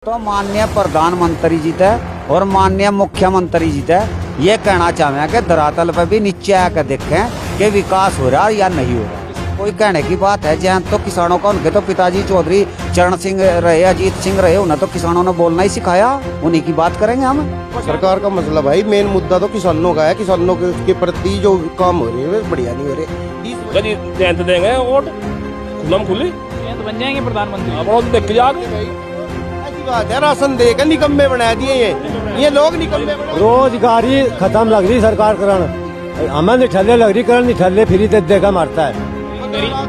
तो माननीय प्रधानमंत्री जी थे और माननीय मुख्यमंत्री जी थे ये कहना चाहे कि धरातल पे भी नीचे आकर देखें कि विकास हो रहा है या नहीं हो रहा। कोई कहने की बात है जहाँ तो किसानों का उनके तो पिताजी चौधरी चरण सिंह रहे, अजीत सिंह रहे, उन्हें तो किसानों ने बोलना ही सिखाया, उन्हीं की बात करेंगे हम। सरकार का मसला भाई मेन मुद्दा तो किसानों का है। किसानों के प्रति जो काम हो रहे हैं बढ़िया नहीं हो रहे। यदि जयंत देंगे वोट खुलम खुली तो बन जाएंगे प्रधानमंत्री। आप वोट देख के जाओगे। ऐसी बात है, राशन देकर निकम्मे बना दिए ये लोग निकम्मे बना। रोजगारी खत्म लग रही सरकार करण, हमें निठल्ले लग रही करण, निठल्ले फ्री दे देगा मारता है।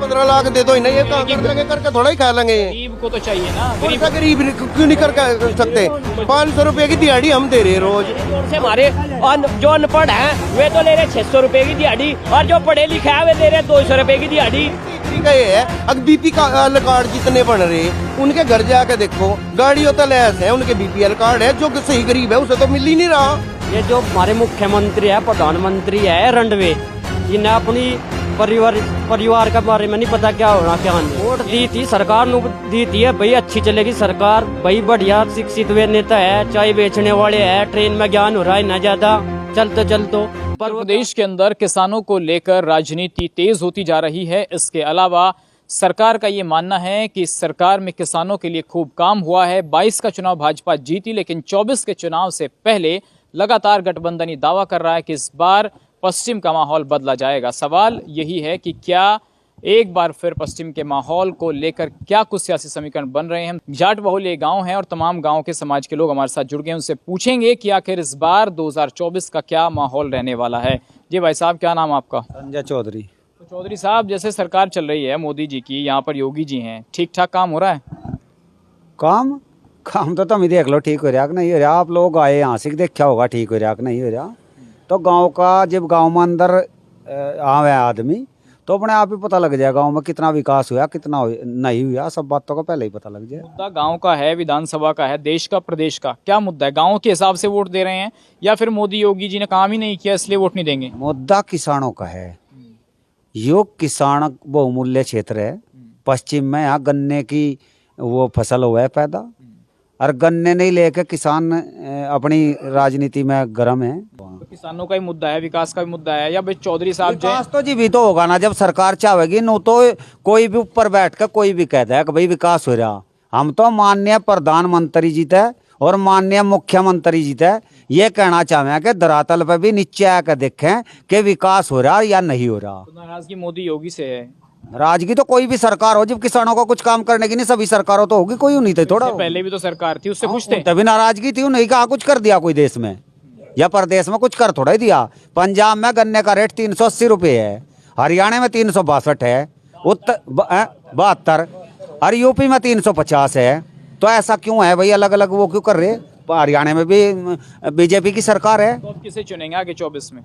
15 लाख दे दो इन्हें, ये काम कर लेंगे, करके थोड़ा ही खा लेंगे। गरीब को तो चाहिए ना, गरीब क्यों नहीं कर सकते? 500 रुपए की दिहाड़ी हम दे रहे रोज। से हमारे जो अनपढ़ हैं वे तो ले रहे 600 रुपए की दिहाड़ी, और जो पढ़े लिखे हैं वे ले रहे 200 रुपए की दिहाड़ी। तरीका ये है, अब बीपी कार्ड जितने बन रहे उनके घर जाके देखो, गाड़ियों तो लैस है, उनके बीपीएल कार्ड है, जो सही गरीब है उसे तो मिल ही नहीं रहा। ये जो हमारे मुख्यमंत्री है, प्रधानमंत्री है रंडवे, इन्हें अपनी परिवार के बारे में नहीं पता क्या होना क्या नहीं। वोट दी थी सरकार ने, दी थी है भाई अच्छी चलेगी सरकार, भाई बढ़िया शिक्षित वे नेता है, चाय बेचने वाले है, ट्रेन में ज्ञान हो रहा है ना ज्यादा चलतो। उत्तर प्रदेश के अंदर किसानों को लेकर राजनीति तेज होती जा रही है। इसके अलावा सरकार का ये मानना है कि इस सरकार में किसानों के लिए खूब काम हुआ है। 22 का चुनाव भाजपा जीती, लेकिन 24 के चुनाव से पहले लगातार गठबंधन ये दावा कर रहा है कि इस बार पश्चिम का माहौल बदला जाएगा। सवाल यही है कि क्या एक बार फिर पश्चिम के माहौल को लेकर क्या कुछ सियासी समीकरण बन रहे हैं। जाट बहुल ये गांव है और तमाम गांव के समाज के लोग हमारे साथ जुड़ गए, उनसे पूछेंगे कि आखिर इस बार 2024 का क्या माहौल रहने वाला है। जी भाई साहब, क्या नाम आपका? संजय चौधरी। तो चौधरी साहब, जैसे सरकार चल रही है मोदी जी की, यहाँ पर योगी जी हैं, ठीक ठाक काम हो रहा है? काम तो तुम ही देख लो, ठीक हो रहा कि नहीं हो रहा। आप लोग आए यहाँ से देखा होगा ठीक हो रहा कि नहीं हो रहा। तो गांव का जब गांव में अंदर आवे आदमी तो अपने आप ही पता लग जाएगा गांव में कितना विकास हुआ कितना नहीं हुआ, सब बातों का पहले ही पता लग जाए। मुद्दा गांव का है, विधानसभा का है, देश का, प्रदेश का क्या मुद्दा है? गांव के हिसाब से वोट दे रहे हैं या फिर मोदी योगी जी ने काम ही नहीं किया इसलिए वोट नहीं देंगे? मुद्दा किसानों का है। यो किसान बहुमूल्य क्षेत्र है। पश्चिम में यहाँ गन्ने की वो फसल हुआ है पैदा, और गन्ने नहीं लेके किसान अपनी राजनीति में गर्म है। तो किसानों का ही मुद्दा है, विकास का भी मुद्दा है, या भाई चौधरी साहब विकास तो जी भी तो होगा ना जब सरकार चाहेगी। नो तो कोई भी ऊपर बैठ कर कोई भी कहता है कि भाई विकास हो रहा। हम तो माननीय प्रधानमंत्री जी थे और माननीय मुख्यमंत्री जी थे ये कहना चाहे कि धरातल पे भी नीचे आकर देखें कि विकास हो रहा या नहीं हो रहा। तो नाराजगी मोदी योगी से है? नाराजगी तो कोई भी सरकार हो, जब किसानों का कुछ काम करने की नहीं, सभी सरकारों तो होगी, कोई नहीं थे थोड़ा। पहले भी तो सरकार थी, उससे पूछते तभी नाराजगी थी, नहीं कहा कुछ कर दिया कोई देश में या प्रदेश में, कुछ कर थोड़ा ही दिया। पंजाब में गन्ने का रेट 380 रुपये है, हरियाणा में 362 है, उत्तर 72, और यूपी में 350 है। तो ऐसा क्यों है भाई, अलग अलग वो क्यों कर रहे? हरियाणा में भी बीजेपी की सरकार है। तो अब किसे चुनेंगे आगे 24 में?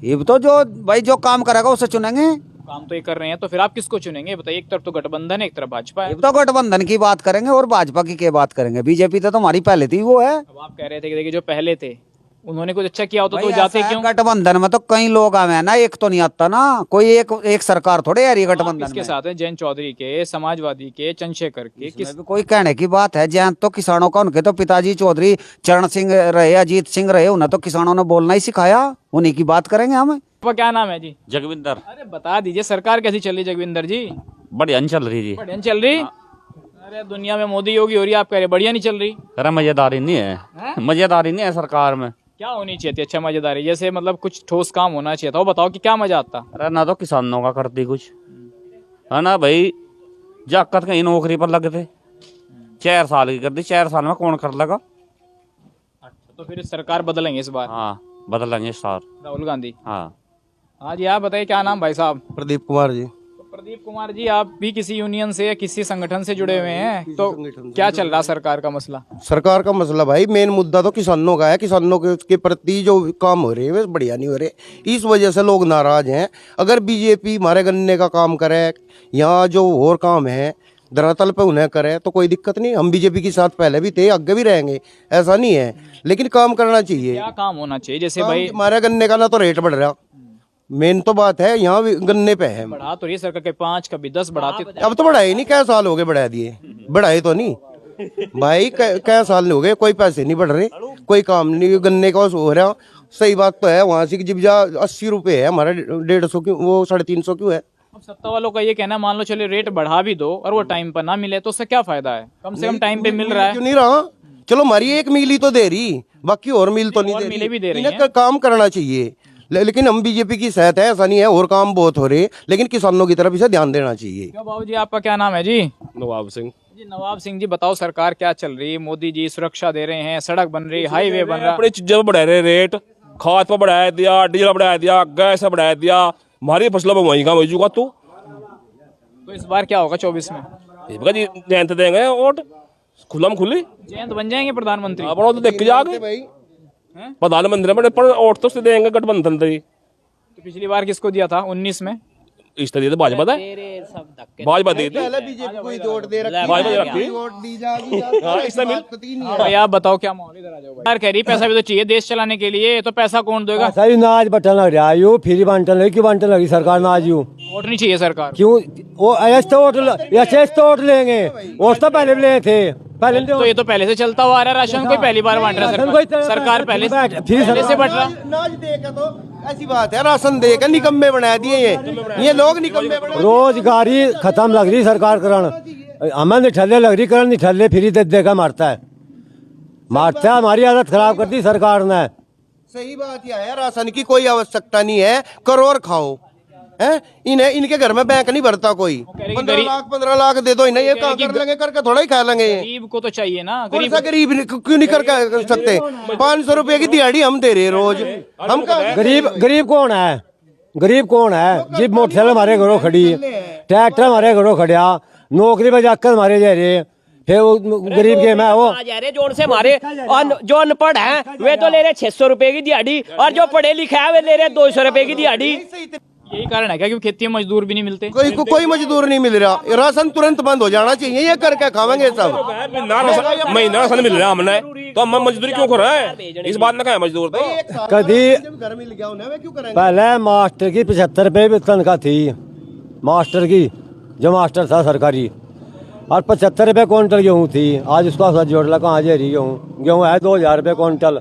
ये तो जो भाई जो काम करेगा उसे चुनेंगे। काम तो ये कर रहे हैं, तो फिर आप किसको चुनेंगे बताइए? एक तरफ तो गठबंधन है, एक तरफ भाजपा है। तो गठबंधन की बात करेंगे और भाजपा की क्या बात करेंगे? बीजेपी तो हमारी पहले थी वो है। अब आप कह रहे थे कि देखिए जो पहले थे उन्होंने कुछ अच्छा किया होता तो भाई जाते ऐसा है, क्यों? गठबंधन में तो कई लोग आवे हैं ना, एक तो नहीं आता ना, कोई एक सरकार थोड़े यार ये गठबंधन किसके में। साथ है? जयंत चौधरी के, समाजवादी के, चंद्रशेखर के, किस? इसमें भी कोई कहने की बात है जहाँ तो किसानों का उनके तो पिताजी चौधरी चरण सिंह रहे, अजीत सिंह रहे, उन्हें तो किसानों ने बोलना ही सिखाया, उन्हीं की बात करेंगे हम। आपका क्या नाम है जी? जगविंदर। अरे बता दीजिए, सरकार कैसी चल रही जगविंदर जी? बढ़िया नहीं चल रही जी। बढ़िया नहीं चल रही? अरे दुनिया में मोदी योगी हो रही है, आप कह रहे बढ़िया नहीं चल रही? अरे मजेदारी नहीं है, मजेदारी नहीं है सरकार में। क्या होनी चाहिए थी अच्छा मजेदारी? जैसे मतलब कुछ ठोस काम होना चाहिए था, वो बताओ कि क्या मजा आता? अरे ना तो किसानों का करती कुछ है ना भाई, जाकत कहीं नौकरी पर लगे थे, 4 साल की कर दी, 4 साल में कौन कर लगा? तो फिर सरकार बदलेंगे इस बार? हाँ बदलेंगे सर। राहुल गांधी। हाँ हाँ जी, आप बताइए क्या नाम भाई साहब? प्रदीप कुमार जी। तो प्रदीप कुमार जी, आप भी किसी यूनियन से या किसी संगठन से जुड़े हुए हैं, तो क्या चल रहा सरकार का मसला? सरकार का मसला भाई मेन मुद्दा तो किसानों का है। किसानों के प्रति जो काम हो रहे हैं वे बढ़िया नहीं हो रहे, इस वजह से लोग नाराज हैं। अगर बीजेपी हमारे गन्ने का काम करे, यहाँ जो और काम है धरातल पे उन्हें करे तो कोई दिक्कत नहीं। हम बीजेपी के साथ पहले भी थे, आगे भी रहेंगे, ऐसा नहीं है, लेकिन काम करना चाहिए। क्या काम होना चाहिए? जैसे भाई हमारे गन्ने का ना तो रेट बढ़ रहा, मेन तो बात है यहाँ भी गन्ने पे है। बढ़ा तो रही सरकार के 5 कभी 10 बढ़ाते। अब तो बढ़ाए नहीं, क्या साल हो गए बढ़ा दिए, बढ़ाए तो नहीं। भाई क्या साल हो गए, कोई पैसे नहीं बढ़ रहे, कोई काम नहीं, गन्ने का हो रहा। सही बात तो है, वहां से जिब्जा 80 रुपए है, हमारा 150 क्यों, वो 350 क्यों है। अब सत्ता वालों का ये कहना है, मान लो चले रेट बढ़ा भी दो और वो टाइम पर ना मिले तो उससे क्या फायदा है? कम से कम टाइम पे मिल रहा है। क्यों नहीं रहा? चलो हमारी एक मील ही तो दे रही, बाकी और मील तो नहीं और दे मिलें भी दे रही इन्हें काम करना चाहिए। लेकिन हम बीजेपी की सेहत है, ऐसा नहीं है, और काम बहुत हो रहे, लेकिन किसानों की तरफ इसे ध्यान देना चाहिए। क्यों बाबू जी, आपका क्या नाम है जी? नवाब सिंह। जी नवाब सिंह जी, बताओ सरकार क्या चल रही है? मोदी जी सुरक्षा दे रहे हैं, सड़क बन रही, हाईवे बन रहा। अपनी चीजों पर बढ़ा रहे रेट, खाद पर बढ़ा दिया, डीजल बढ़ा दिया, गैस पर बढ़ा दिया, हमारी फसलों पर वहीं का वही चुका तू। तो इस बार क्या होगा 24 में? जी जयंत देंगे वोट खुलम खुली, जयंत बन जाएंगे प्रधानमंत्री? अपना तो देख के जाके प्रधानमंत्री बड़े पर वोट तो उससे देंगे गठबंधन से। तो पिछली बार किसको दिया था 19 में? इस तरह से भाजपा था, भाजपा दी थी, पहले बीजेपी को ही वोट दे रखी, भाजपा दे रखी। वोट दी जाएगी। हाँ, इससे मिल भाई आप बताओ क्या माहौल? इधर आ जाओ भाई। यार कह रही पैसा भी तो चाहिए देश चलाने के लिए, तो पैसा कौन देगा? सही नाज बटन लग रहा है, यू फ्री बांटन लगी, क्यों बांटन लगी सरकार नाज यू? वोट नहीं चाहिए सरकार? क्यों? वो ऐसे तो वोट लेंगे, वोट तो पहले भी लिए थे, पहले तो ये तो पहले से चलता हुआ आ रहा है, राशन कोई पहली बार बांट रहा है सरकार पहले से बट रहा। नाज देगा तो ऐसी बात है, राशन देगा, निकम्मे बना दिए ये लोग निकम्मे बना। रोजगारी खत्म लग रही सरकार करण, हमें निठल्ले लग रही करण, निठल्ले फ्री दे देगा मारता है, हमारी हालत खराब कर दी सरकार ने। सही बात यह है, राशन की कोई आवश्यकता नहीं है, करो और खाओ है। इन्हें इनके घर में बैंक नहीं भरता कोई, 15 लाख दे दो इन्हें, ये काम कर लेंगे, करके थोड़ा ही खा लेंगे। गरीब को तो चाहिए ना, कौन सा गरीब क्यों नहीं कर सकते? 500 रुपए की दिहाड़ी हम दे रहे रोज, हम गरीब कौन है? गरीब कौन है? जीप मोटरसाइकिल हमारे घरों खड़ी, ट्रैक्टर हमारे घरों खड़ा, नौकरी पे जाकर हमारे जा रहे, फिर वो गरीब के मैं वो जोर से हमारे जो अनपढ़ हैं वे तो ले रहे 600 रुपए की दिहाड़ी, और जो पढ़े लिखे हैं वे ले रहे 200 रुपए की दिहाड़ी। यही कारण है क्या क्योंकि खेती में मजदूर भी नहीं मिलते? कोई मजदूर नहीं मिल रहा, राशन तुरंत बंद हो जाना चाहिए, ये करके खावेंगे सब। महीना राशन मिल रहा हमने, तो हम मजदूरी क्यों कर रहे हैं? इस बात में क्या है मजदूर तो कभी घर मिल गया उन्हें, वे क्यों करेंगे? पहले मास्टर की 75 रुपए भी तनख्वाह थी, मास्टर की, जो मास्टर था सरकारी, और 75 रुपए क्विंटल गेहूँ थी। आज उसका साथ जोड़ ला, कहाँ जा रही गेहूँ है 2000 रुपये क्विंटल,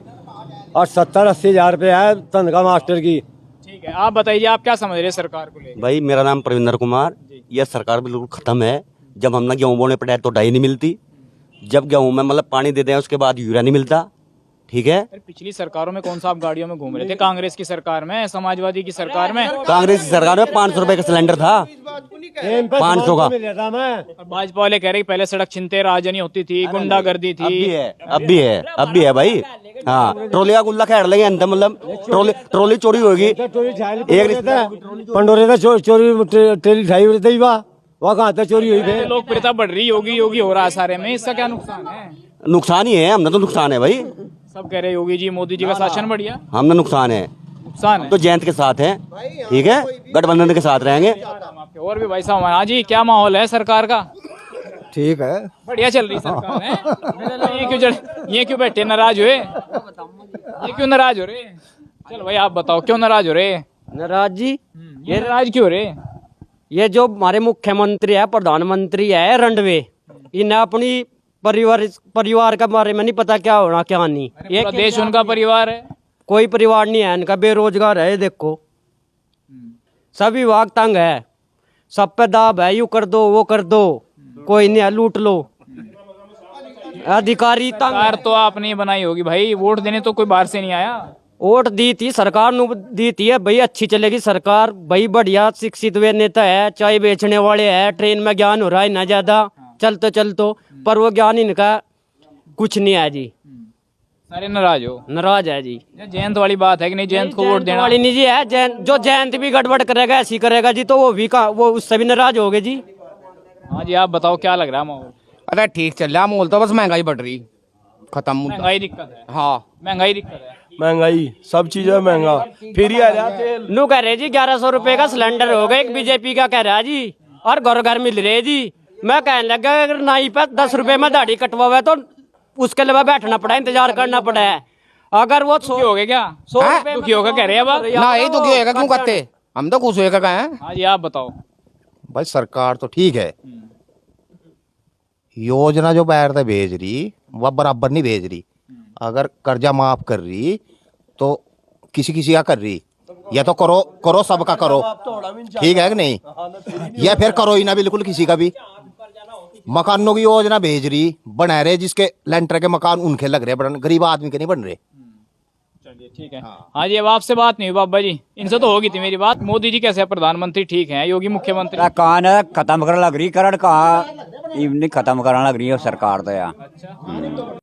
और 70-80 हजार रुपये है तनख्वाह मास्टर की। ठीक है, आप बताइए आप क्या समझ रहे हैं सरकार को लेकर? भाई मेरा नाम प्रविंदर कुमार। यह सरकार बिल्कुल खत्म है। जब हमने गेहूँ बोने पड़े तो डाई नहीं मिलती, जब गेहूँ में मतलब पानी देते हैं उसके बाद यूरिया नहीं मिलता। ठीक है, पिछली सरकारों में कौन सा आप गाड़ियों में घूम रहे थे? कांग्रेस की सरकार में, समाजवादी की सरकार में? कांग्रेस की सरकार में 500 रुपए का सिलेंडर था, 500 का। और भाजपा वाले कह रहे पहले सड़क छिनते राजनी होती थी, गुंडागर्दी अब भी थी। है, अब भी है, अब भी है भाई। हाँ, ट्रोली का गुल्ला खेड़ लेंगे अंत, मतलब ट्रोली चोरी होगी। एक पंडोरे का चोरी ट्रेली ढाई रहते ही वहाँ कहाँ तक चोरी हुई थे। लोकप्रियता बढ़ रही, योगी योगी हो रहा है सारे में, इसका क्या नुकसान है? नुकसान ही है, हमने तो नुकसान है भाई। सब कह रहे योगी जी मोदी जी का शासन बढ़िया, हमने नुकसान है, नुकसान है तो जयंत के साथ है, ठीक है, गठबंधन के साथ रहेंगे। आपके और भी भाई साहब। हाँ जी, क्या माहौल है सरकार का? ठीक है, बढ़िया चल रही सरकार है। ये क्यों बैठे नाराज हुए? ये क्यों नाराज हो रहे? चल भाई आप बताओ क्यों नाराज हो रहे? नाराज जी, ये नाराज क्यों हो रहे? ये जो हमारे मुख्यमंत्री है, प्रधानमंत्री है रंडवे, इन्हें अपनी परिवार के बारे में नहीं पता क्या होना क्या नहीं। ये देश उनका परिवार है, कोई परिवार नहीं है इनका, बेरोजगार है। देखो सभी विभाग तंग है, सब पे दाब है, यू कर दो वो कर दो, कोई नहीं है, लूट लो। अधिकारी तंग। सरकार तो आपने बनाई होगी भाई, वोट देने तो कोई बाहर से नहीं आया। वोट दी थी सरकार नु दी थी है भाई, अच्छी चलेगी सरकार भाई, बढ़िया शिक्षित वे नेता है, चाय बेचने वाले है, ट्रेन में ज्ञान हो रहा है ना ज्यादा, चलतो पर वो ज्ञान इनका कुछ नहीं है जी। सारे नाराज हो? नाराज है जी। जयंत वाली बात है कि नहीं, जयंत को वोट देना वाली नहीं जी है। जयंत भी गड़बड़ करेगा, ऐसी करेगा जी, तो वो उससे भी नाराज हो गए जी। हाँ जी, आप बताओ क्या लग रहा है माहौल? अरे ठीक चल रहा माहौल, तो बस महंगाई बढ़ रही, खत्म। महंगाई दिक्कत है? हाँ महंगाई दिक्कत है, महंगाई सब चीजें महंगा, फिर ही आ रहा तेल। नू कह रहे जी 1100 रुपए का सिलेंडर हो गया, एक बीजेपी का कह रहा है जी, और घर घर मिल रहे जी। मैं कहने लगा अगर नाई पे 10 रुपए में दाढ़ी कटवा हुआ है तो उसके लिए बैठना पड़ा, इंतजार करना पड़ा है। अगर वो दुखी हो गए क्या? 100 रुपए दुखी होगा कह रहे हैं अब? ना ही दुखी होएगा, क्यों करते हम तो खुश होएगा। कहा है हाँ जी, आप बताओ। भाई सरकार तो ठीक है, योजना जो बाहर से भेज रही वह बराबर नहीं भेज रही। अगर कर्जा माफ कर रही तो किसी किसी का कर रही, या तो करो करो सबका करो, ठीक है कि नहीं, या फिर करो ही ना बिल्कुल किसी का भी। मकानों की योजना भेज रही, बना रहे जिसके लेंटर के मकान उनके लग रहे, गरीब आदमी के नहीं बन रहे। चलिए ठीक है। हाँ जी, अब आपसे बात नहीं हुई बाबा जी, इनसे तो होगी थी मेरी बात। मोदी जी कैसे है, प्रधानमंत्री ठीक है, योगी मुख्यमंत्री? कान खत्म कर लग रही करण कहा, इवनी खत्म करने लग रही है सरकार तो यार।